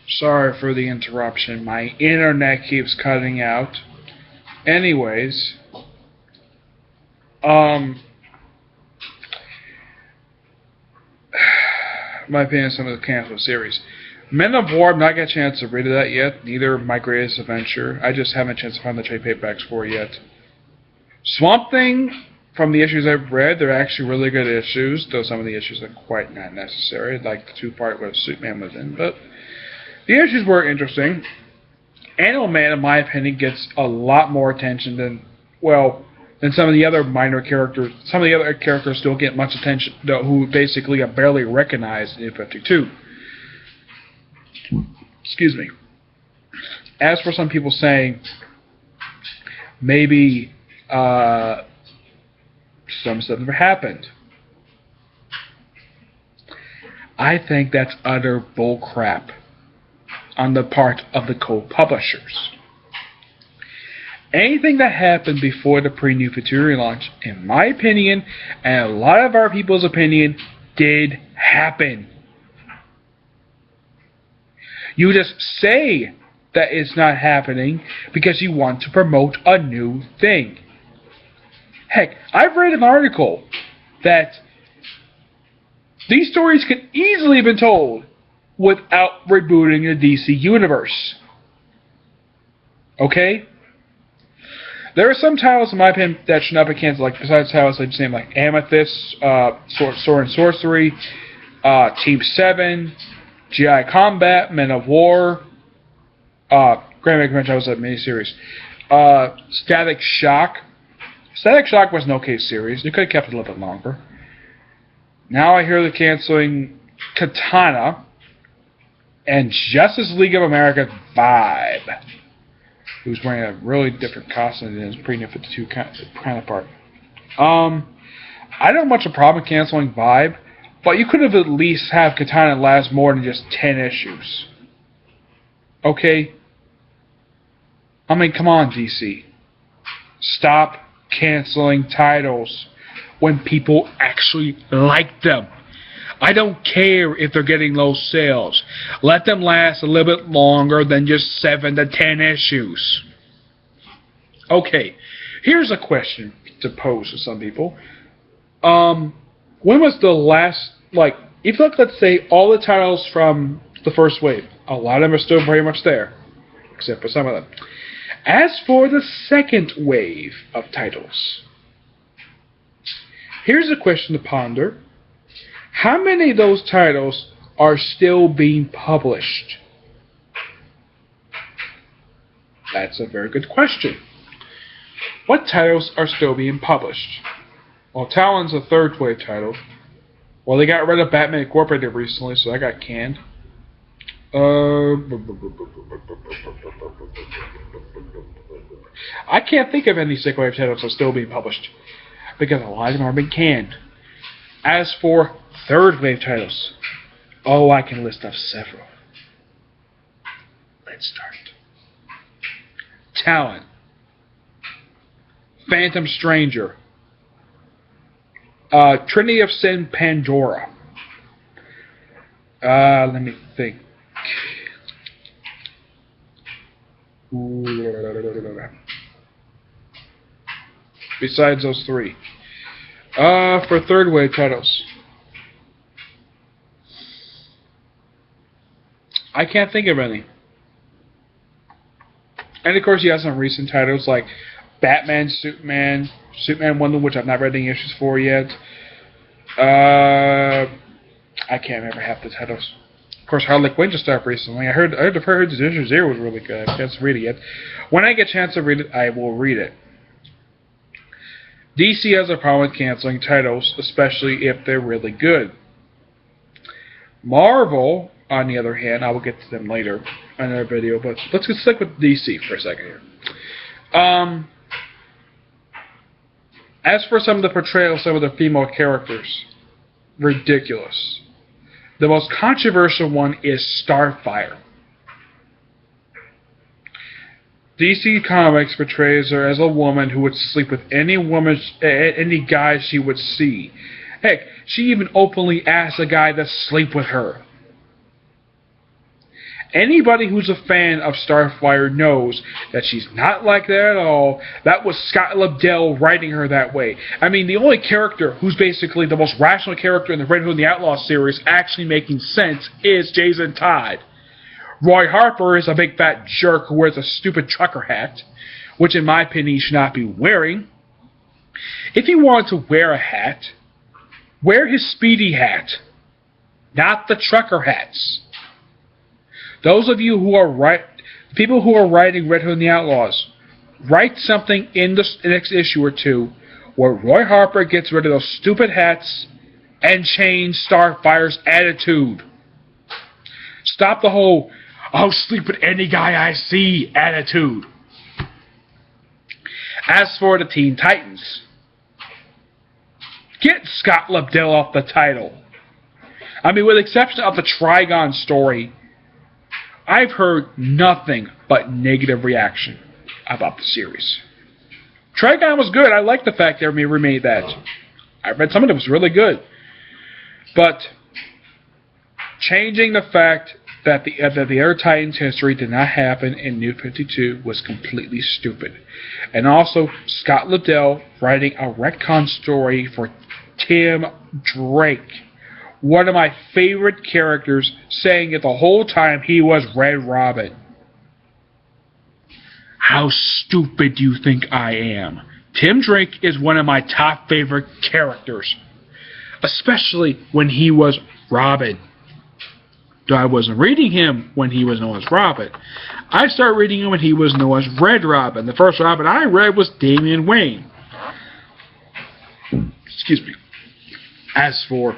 Sorry for the interruption. My internet keeps cutting out. Anyways, um, my opinion on some of the canceled series. Men of War, I've not got a chance to read that yet. Neither My Greatest Adventure. I just haven't a chance to find the trade paperbacks for it yet. Swamp Thing, from the issues I've read, they're actually really good issues, though some of the issues are quite not necessary, like the two-part where Superman was in, but the issues were interesting. Animal Man, in my opinion, gets a lot more attention than some of the other minor characters. Some of the other characters don't get much attention, who basically are barely recognized in 52. Excuse me. As for some people saying, maybe some stuff never happened. I think that's utter bullcrap on the part of the co-publishers. Anything that happened before the pre-New Futuria launch, in my opinion, and a lot of our people's opinion, did happen. You just say that it's not happening because you want to promote a new thing. Heck, I've read an article that these stories could easily have been told without rebooting the DC universe. Okay? There are some titles, in my opinion, that should not be canceled, like besides titles like name like Amethyst, Sword and Sorcery, Team 7, GI Combat, Men of War, Grand Adventure was a miniseries, Static Shock. Static Shock was an okay series. They could have kept it a little bit longer. Now I hear they're canceling Katana and Justice League of America Vibe, who's wearing a really different costume than his pre-New 52 counterpart. I don't have much of a problem canceling Vibe, but you could have at least have Katana last more than just 10 issues. Okay? I mean, come on, DC. Stop canceling titles when people actually like them. I don't care if they're getting low sales. Let them last a little bit longer than just 7 to 10 issues. Okay, here's a question to pose to some people. When was the last, if you look, let's say, all the titles from the first wave, a lot of them are still very much there, except for some of them. As for the second wave of titles, here's a question to ponder. How many of those titles are still being published? That's a very good question. What titles are still being published? Well, Talon's a third wave title. Well, they got rid of Batman Incorporated recently, so that got canned. I can't think of any second wave titles that are still being published, because a lot of them are being canned. As for third wave titles, I can list off several. Let's start. Talon, Phantom Stranger, Trinity of Sin Pandora. Let me think. Besides those three. For third wave titles, I can't think of any. And of course you have some recent titles like Batman, Superman, Superman Wonder, which I've not read any issues for yet. I can't remember half the titles. Of course, Harley Quinn just started recently. I heard the issue 0 was really good. I haven't chance to read it yet. When I get a chance to read it, I will read it. DC has a problem with canceling titles, especially if they're really good. Marvel, on the other hand, I will get to them later in another video, but let's just stick with DC for a second here. As for some of the portrayals of some of the female characters, ridiculous. The most controversial one is Starfire. DC Comics portrays her as a woman who would sleep with any guy she would see. Heck, she even openly asked a guy to sleep with her. Anybody who's a fan of Starfire knows that she's not like that at all. That was Scott Lobdell writing her that way. I mean, the only character who's basically the most rational character in the Red Hood and the Outlaw series actually making sense is Jason Todd. Roy Harper is a big fat jerk who wears a stupid trucker hat, which in my opinion he should not be wearing. If he wanted to wear a hat, wear his Speedy hat, not the trucker hats. Those of you who are people who are writing Red Hood and the Outlaws, write something in the next issue or two where Roy Harper gets rid of those stupid hats and change Starfire's attitude. Stop the whole, I'll sleep with any guy I see attitude. As for the Teen Titans, get Scott Lobdell off the title. I mean, with the exception of the Trigon story, I've heard nothing but negative reaction about the series. Trigon was good. I like the fact they remade that. I read some of it was really good. But changing the fact that the Air Titans history did not happen in New 52 was completely stupid. And also, Scott Lobdell writing a retcon story for Tim Drake, one of my favorite characters, saying it the whole time he was Red Robin. How stupid do you think I am? Tim Drake is one of my top favorite characters, especially when he was Robin. Though I wasn't reading him when he was known as Robin. I started reading him when he was known as Red Robin. The first Robin I read was Damian Wayne. Excuse me. As for...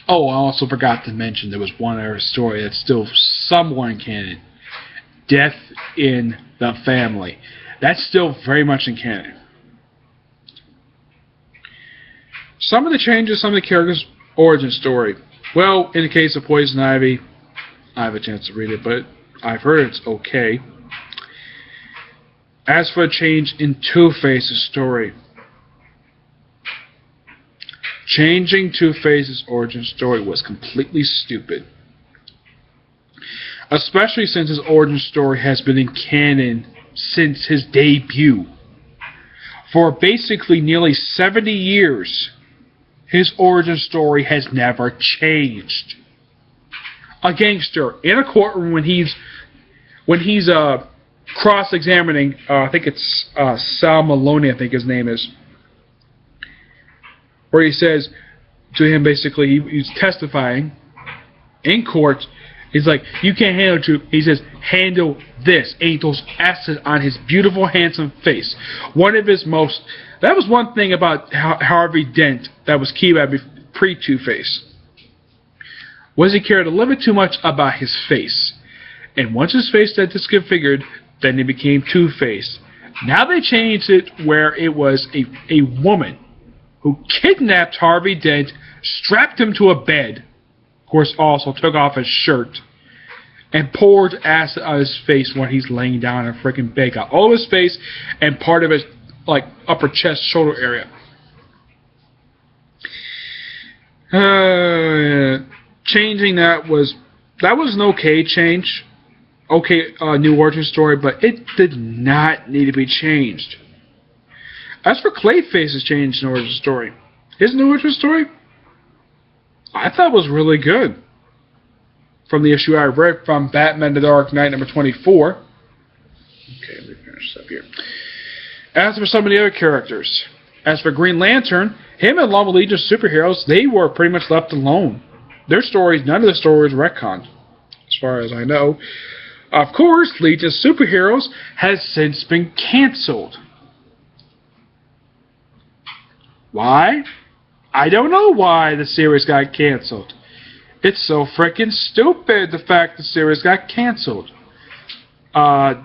Oh, I also forgot to mention there was one other story that's still somewhat canon. Death in the Family. That's still very much in canon. Some of the changes, some of the characters' origin story. Well, in the case of Poison Ivy, I have a chance to read it, but I've heard it's okay. As for a change in Two-Face's story, changing Two-Face's origin story was completely stupid. Especially since his origin story has been in canon since his debut. For basically nearly 70 years, his origin story has never changed. A gangster in a courtroom when he's cross-examining, I think it's Sal Maloney, I think his name is, where he says to him basically, he's testifying in court. He's like, you can't handle truth. He says, handle this. And he throws acid on his beautiful, handsome face. That was one thing about Harvey Dent that was key about pre-Two-Face. Was he cared a little bit too much about his face. And once his face got disfigured, then he became Two-Face. Now they changed it where it was a woman who kidnapped Harvey Dent, strapped him to a bed, of course also took off his shirt, and poured acid on his face when he's laying down in a freaking bed. Got all of his face and part of his upper chest, shoulder area. Changing that was an okay change. Okay, new origin story, but it did not need to be changed. As for Clayface's change in origin story, his new origin story, I thought was really good. From the issue I read from Batman The Dark Knight number 24. Okay, let me finish this up here. As for some of the other characters, as for Green Lantern, him and along with Legion of Superheroes, they were pretty much left alone. Their stories, none of the stories were retconned, as far as I know. Of course, Legion of Superheroes has since been cancelled. Why? I don't know why the series got cancelled. It's so freaking stupid, the fact the series got cancelled.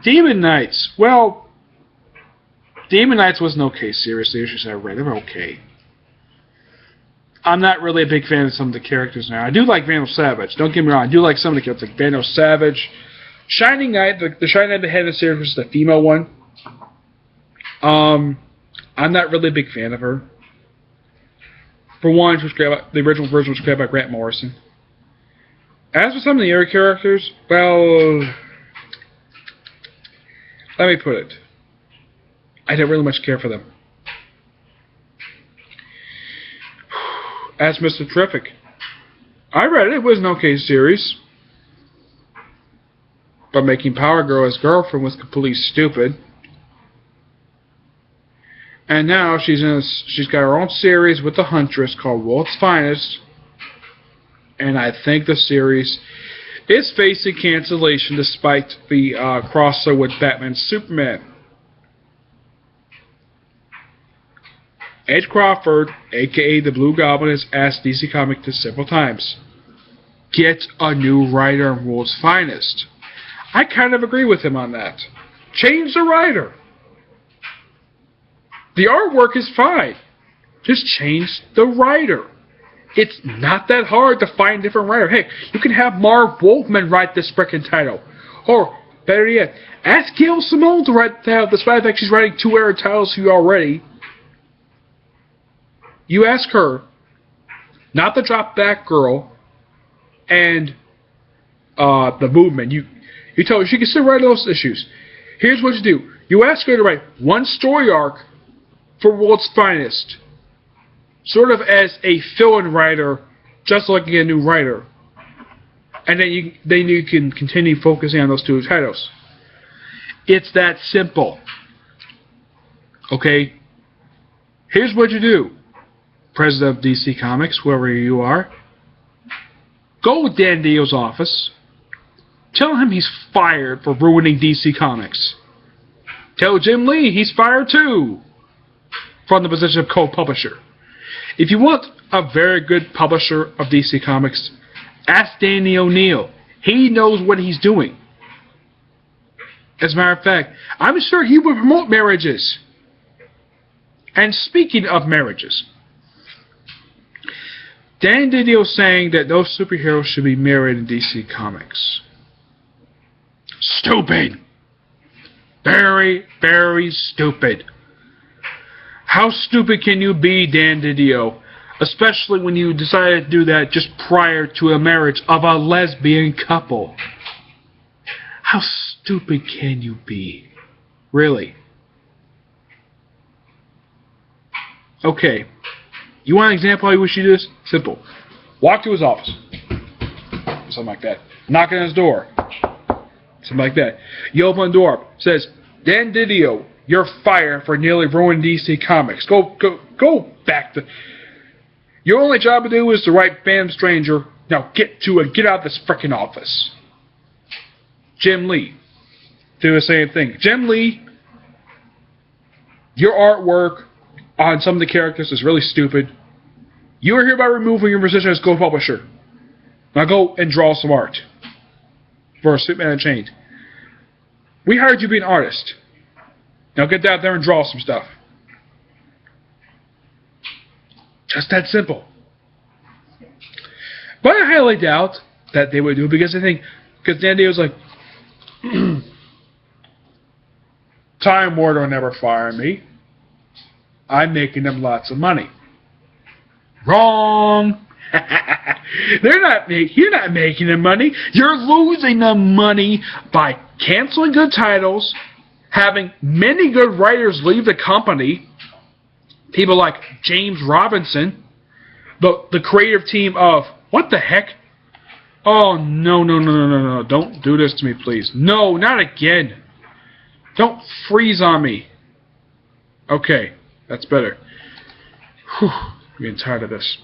Demon Knights. Well, Demon Knights was an okay series. The issues I read, they were okay. I'm not really a big fan of some of the characters now. I do like Vandal Savage. Don't get me wrong. I do like some of the characters, like Vandal Savage. Shining Knight, the Shining Knight, the head of the series, was the female one. I'm not really a big fan of her. For one, the original version was created by Grant Morrison. As for some of the other characters, well, let me put it. I didn't really much care for them. As Mr. Terrific, I read it. It was an okay series. But making Power Girl his girlfriend was completely stupid. And now she's got her own series with the Huntress called World's Finest. And I think the series is facing cancellation despite the crossover with Batman Superman. Ed Crawford, aka the Blue Goblin, has asked DC Comics this several times. Get a new writer on World's Finest. I kind of agree with him on that. Change the writer. The artwork is fine. Just change the writer. It's not that hard to find a different writer. Heck, you can have Marv Wolfman write this frickin' title. Or, better yet, ask Gail Simone to write the title, despite the fact she's writing 2 other titles for you already. You ask her not to drop Batgirl and the Movement. You tell her she can still write those issues. Here's what you do. You ask her to write one story arc for World's Finest, sort of as a fill-in writer, just like a new writer. And then you can continue focusing on those 2 titles. It's that simple. Okay? Here's what you do. President of DC Comics, whoever you are, go to Dan Dio's office. Tell him he's fired for ruining DC Comics. Tell Jim Lee he's fired too from the position of co-publisher. If you want a very good publisher of DC Comics, ask Danny O'Neill. He knows what he's doing. As a matter of fact, I'm sure he would promote marriages. And speaking of marriages, Dan Didio saying that no superheroes should be married in DC Comics. Stupid! Very, very stupid. How stupid can you be, Dan Didio? Especially when you decided to do that just prior to a marriage of a lesbian couple. How stupid can you be? Really? Okay. You want an example how you wish you did this? Simple. Walk to his office. Something like that. Knock on his door. Something like that. You open the door. Says, Dan Didio, you're fired for nearly ruining DC Comics. Go back to... Your only job to do is to write Phantom Stranger. Now get to it. Get out of this frickin' office. Jim Lee. Do the same thing. Jim Lee, your artwork on some of the characters is really stupid. You are hereby removed from your position as co-publisher. Now go and draw some art for Superman Unchained. We hired you to be an artist. Now get out there and draw some stuff. Just that simple. But I highly doubt that they would do it because Dandy was like, Time Warner will never fire me. I'm making them lots of money. Wrong. You're not making them money. You're losing them money by canceling good titles, having many good writers leave the company. People like James Robinson, the creative team of what the heck? Oh no! Don't do this to me, please. No, not again. Don't freeze on me. Okay, that's better. Whew, I'm getting tired of this.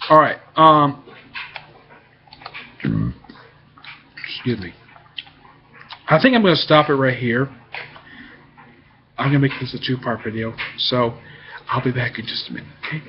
Alright, excuse me. I think I'm going to stop it right here. I'm going to make this a 2-part video, so I'll be back in just a minute, okay?